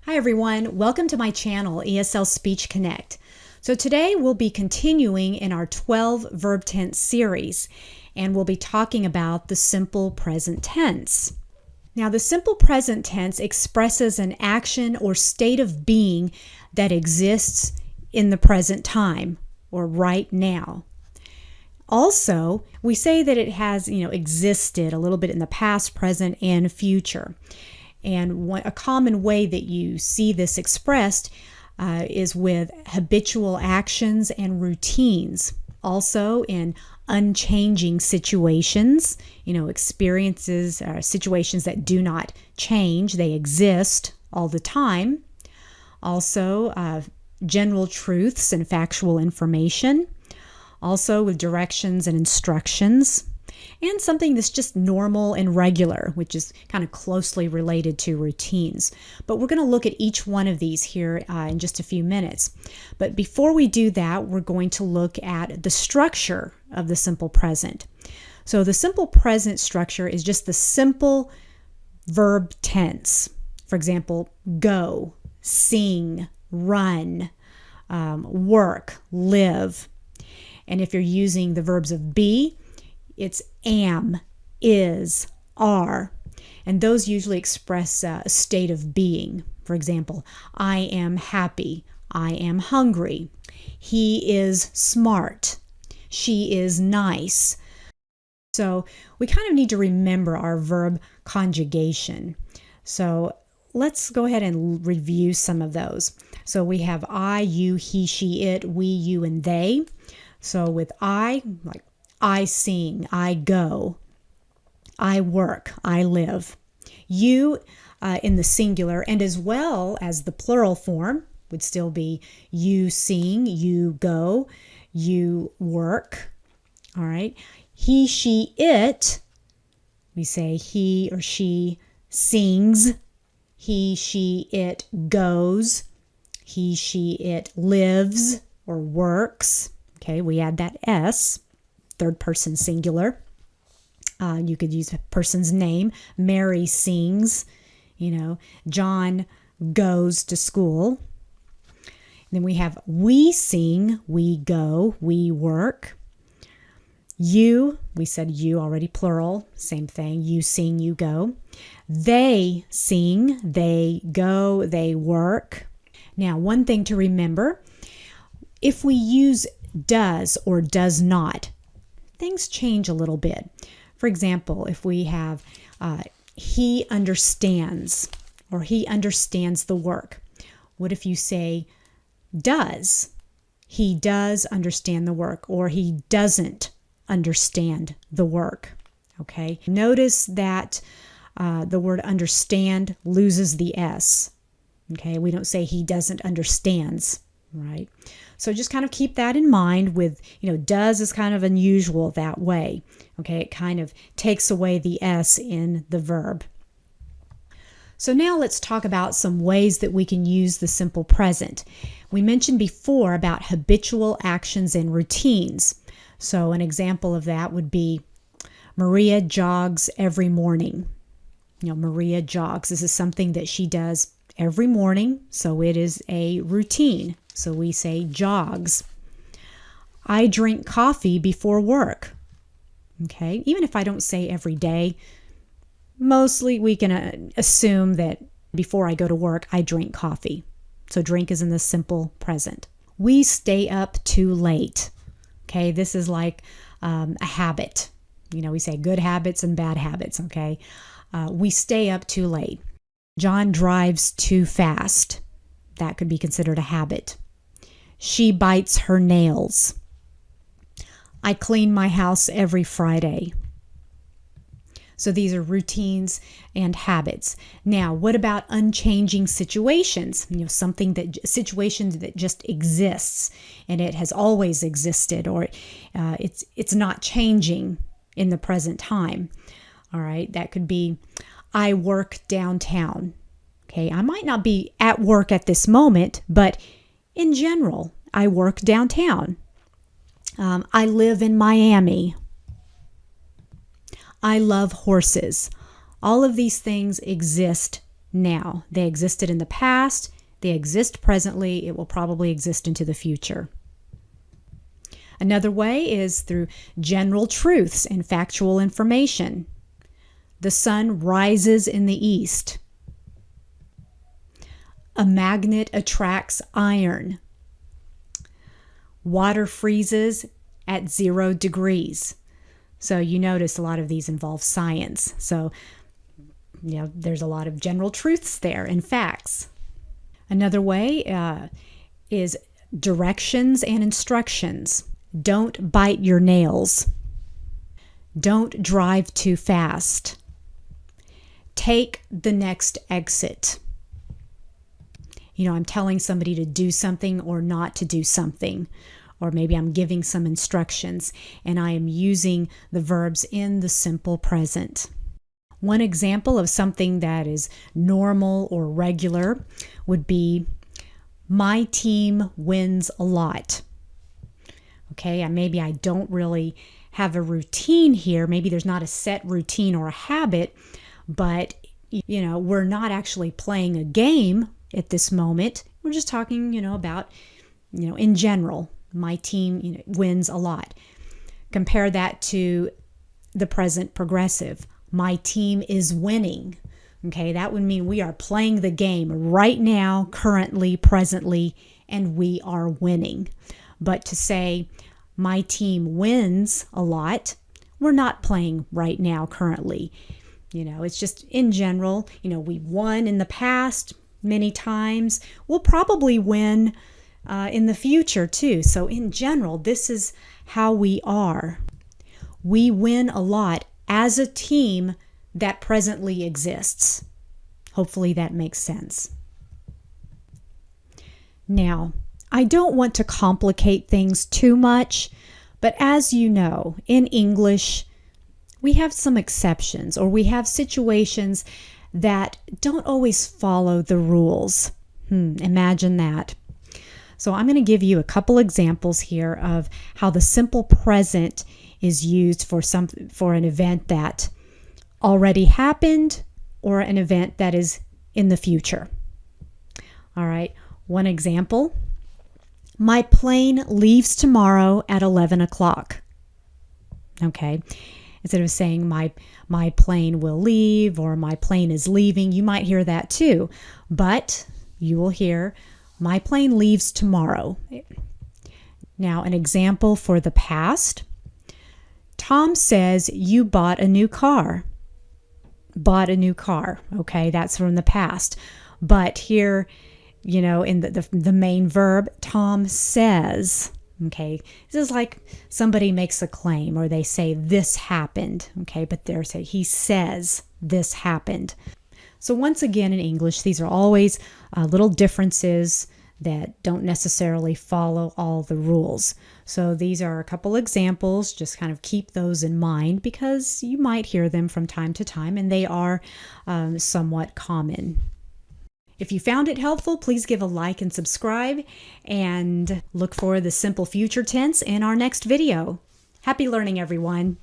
Hi everyone, welcome to my channel, ESL Speech Connect. So today we'll be continuing in our 12 verb tense series, and we'll be talking about the simple present tense. Now the simple present tense expresses an action or state of being that exists in the present time or right now. Also, we say that it has, existed a little bit in the past, present, and future. And a common way that you see this expressed is with habitual actions and routines. Also in unchanging situations, experiences, situations that do not change, they exist all the time. Also, general truths and factual information. Also with directions and instructions. And something that's just normal and regular, which is kind of closely related to routines. But we're going to look at each one of these here in just a few minutes. But before we do that, we're going to look at the structure of the simple present. So the simple present structure is just the simple verb tense. For example, go, sing, run, work, live. And if you're using the verbs of be, it's am, is, are, and those usually express a state of being. For example, I am happy, I am hungry, he is smart, she is nice. So we kind of need to remember our verb conjugation. So let's go ahead and review some of those. So we have I, you, he, she, it, we, you, and they. So with I, like I sing, I go, I work, I live. You in the singular, and as well as the plural form would still be you sing, you go, you work. All right. He, she, it, we say he or she sings, he, she, it goes, he, she, it lives or works. Okay, we add that S. Third person singular. You could use a person's name. Mary sings. John goes to school. And then we have we sing, we go, we work. You, we said you already, plural, same thing. You sing, you go. They sing, they go, they work. Now, one thing to remember, if we use does or does not, things change a little bit. For example, if we have he understands or he understands the work. What if you say does? He does understand the work, or he doesn't understand the work. Okay. Notice that the word understand loses the S. Okay. We don't say he doesn't understands, right? So just kind of keep that in mind with, does is kind of unusual that way. Okay, it kind of takes away the S in the verb. So now let's talk about some ways that we can use the simple present. We mentioned before about habitual actions and routines. So an example of that would be Maria jogs every morning. Maria jogs. This is something that she does every morning, so it is a routine. So we say jogs. I drink coffee before work. Okay, even if I don't say every day, mostly we can assume that before I go to work, I drink coffee. So drink is in the simple present. We stay up too late. Okay, this is like a habit. We say good habits and bad habits. Okay, we stay up too late. John drives too fast. That could be considered a habit. She bites her nails. I clean my house every Friday. So these are routines and habits. Now, what about unchanging situations? Situations that just exists and it has always existed, or it's not changing in the present time. All right, that could be I work downtown. Okay, I might not be at work at this moment, but in general, I work downtown. I live in Miami. I love horses. All of these things exist now. They existed in the past, they exist presently, it will probably exist into the future. Another way is through general truths and factual information. The sun rises in the east. A magnet attracts iron. Water freezes at 0 degrees. So you notice a lot of these involve science. So, there's a lot of general truths there and facts. Another way is directions and instructions. Don't bite your nails. Don't drive too fast. Take the next exit. I'm telling somebody to do something or not to do something. Or maybe I'm giving some instructions and I am using the verbs in the simple present. One example of something that is normal or regular would be, my team wins a lot. Okay, maybe I don't really have a routine here. Maybe there's not a set routine or a habit, but we're not actually playing a game at this moment. We're just talking, about, in general, my team wins a lot. Compare that to the present progressive. My team is winning. Okay, that would mean we are playing the game right now, currently, presently, and we are winning. But to say my team wins a lot, we're not playing right now, currently. It's just in general, we've won in the past many times. We'll probably win in the future too. So in general, this is how we are. We win a lot as a team that presently exists. Hopefully that makes sense. Now, I don't want to complicate things too much, but as you know, in English, we have some exceptions, or we have situations that don't always follow the rules. Imagine that. So I'm going to give you a couple examples here of how the simple present is used for an event that already happened or an event that is in the future. All right, one example. My plane leaves tomorrow at 11 o'clock. Okay, instead of saying my plane will leave or my plane is leaving, you might hear that too. But you will hear, my plane leaves tomorrow. Now, an example for the past. Tom says you bought a new car. Bought a new car. Okay, that's from the past. But here, in the main verb, Tom says. Okay, this is like somebody makes a claim or they say this happened. Okay, but they're saying he says this happened. So once again, in English, these are always little differences that don't necessarily follow all the rules. So these are a couple examples. Just kind of keep those in mind because you might hear them from time to time and they are somewhat common. If you found it helpful, please give a like and subscribe and look for the simple future tense in our next video. Happy learning, everyone.